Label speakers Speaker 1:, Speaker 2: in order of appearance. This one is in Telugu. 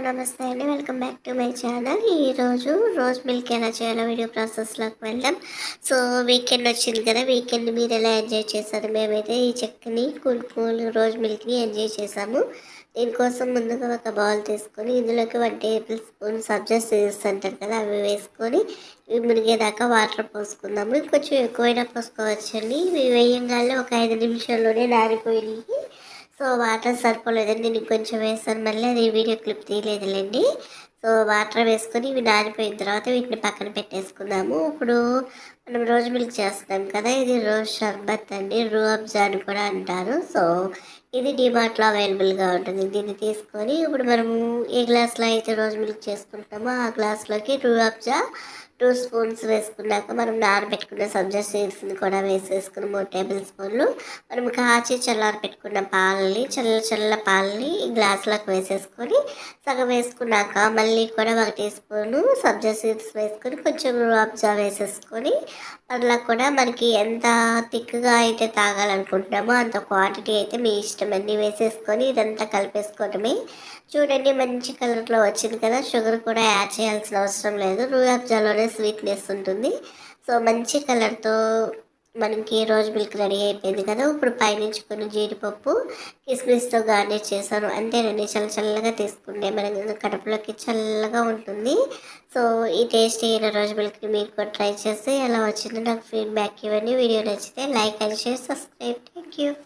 Speaker 1: నమస్తే అండి. Welcome back to my channel. ఈరోజు రోజ్ మిల్క్ ఎలా చేయాలో వీడియో ప్రాసెస్‌లోకి వెళ్దాం. సో, వీకెండ్ వచ్చింది కదా! వీకెండ్ మీరు ఎలా ఎంజాయ్ చేశారు? మేమైతే ఈ చక్కని కూల్ కూల్ రోజ్ మిల్క్‌ని ఎంజాయ్ చేశాము. దీనికోసం ముందుగా ఒక బౌల్ తీసుకొని ఇందులోకి 1 టేబుల్ స్పూన్ సబ్జా సీడ్స్ అంటారు కదా! అవి వేసుకొని ఇవి మునిగేదాకా వాటర్ పోసుకుందాము. ఇంకొంచెం ఎక్కువైనా పోసుకోవచ్చండి. ఇవి వేయంగానే ఒక 5 నిమిషాల్లోనే నానిపోయినాయి. So, water సరిపోలేదండి. నేను కొంచెం వేసాను. మళ్ళీ అది వీడియో క్లిప్ తీయలేదులెండి. సో, వాటర్ వేసుకొని ఇవి నానిపోయిన తర్వాత వీటిని పక్కన పెట్టేసుకుందాము. ఇప్పుడు మనం రోజ్ మిల్క్ చేస్తున్నాం కదా! ఇది రోజ్ షర్బత్ అండి. రూహ్ అఫ్జా అని కూడా అంటారు. సో, ఇది డీమార్ట్‌లో అవైలబుల్‌గా ఉంటుంది. దీన్ని తీసుకొని ఇప్పుడు మనము ఏ గ్లాస్‌లో అయితే రోజ్ మిల్క్ చేసుకుంటామో ఆ గ్లాస్‌లోకి రూహ్ అఫ్జా 2 స్పూన్స్ వేసుకున్నాక మనం నానబెట్టుకున్న సబ్జా సీడ్స్‌ని కూడా వేసేసుకొని 3 టేబుల్ స్పూన్లు మనం కాచి చల్లారి పెట్టుకున్న పాలని చల్ల పాలని ఈ గ్లాసులోకి వేసేసుకొని సగం వేసుకున్నాక మళ్ళీ కూడా 1 టీ స్పూను సబ్జా సీడ్స్ వేసుకొని కొంచెం రూఅబ్జా వేసేసుకొని అట్లా కూడా మనకి ఎంత థిక్గా అయితే తాగాలనుకుంటున్నామో అంత క్వాంటిటీ అయితే మీ ఇష్టం అన్నీ వేసేసుకొని ఇదంతా కలిపేసుకోవడమే. చూడండి మంచి కలర్లో వచ్చింది కదా! షుగర్ కూడా యాడ్ చేయాల్సిన అవసరం లేదు. రూఅబ్జాలోనే స్వీట్నెస్ ఉంటుంది. సో, మంచి కలర్తో మనకి రోజ్ మిల్క్ రెడీ అయిపోయింది కదా! ఇప్పుడు పైనుంచి కొన్ని జీడిపప్పు, కిస్మిస్‌తో గార్నిష్ చేశాను. అంతేనండి. చల్లగా తీసుకుంటే మన కడుపులోకి చల్లగా ఉంటుంది. సో, ఈ టేస్టీ అయిన రోజ్ మిల్క్‌ని మీరు కూడా ట్రై చేసి ఎలా వచ్చిందో నాకు ఫీడ్‌బ్యాక్ ఇవ్వండి. వీడియో నచ్చితే like and share, subscribe. Thank you.